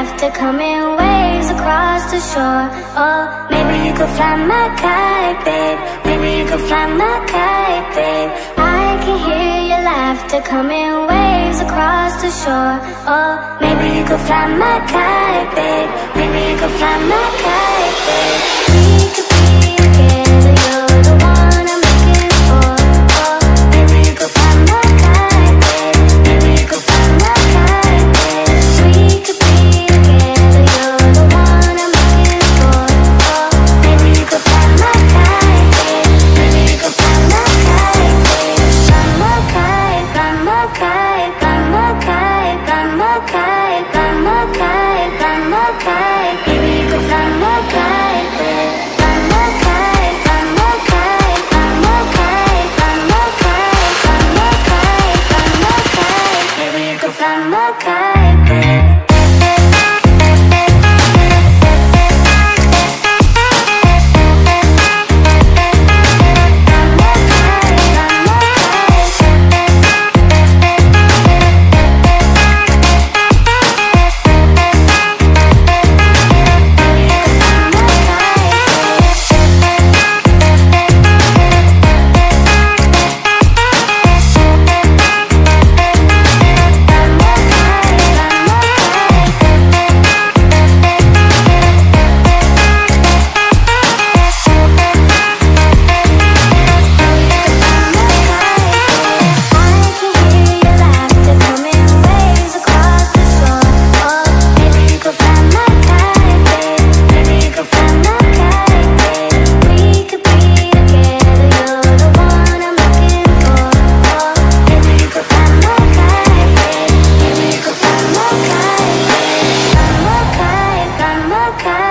laughter coming waves across the shore. Oh, maybe you could fly my kite, babe. Maybe you could fly my kite, babe. I can hear your laughter coming waves across the shore. Oh, maybe you could fly my kite, babe. Maybe you could fly my kite, babe. We could be together, you're the one I'm looking for. Oh, maybe you could fly my kite, babe. Maybe you could fly my kite, babe. We could be together, you're the one I'm looking for. Oh, maybe you could fly my kite, babe. Maybe you could fly my kite, babe. Fly my kite, fly my kite, fly my kite, fly my kite, fly my kite, fly my kite. Maybe you could fly my kite, babe. Fly my kite, fly my kite, fly my kite, fly my kite, fly my kite, fly my kite. Maybe you could fly my kite, babe. Okay.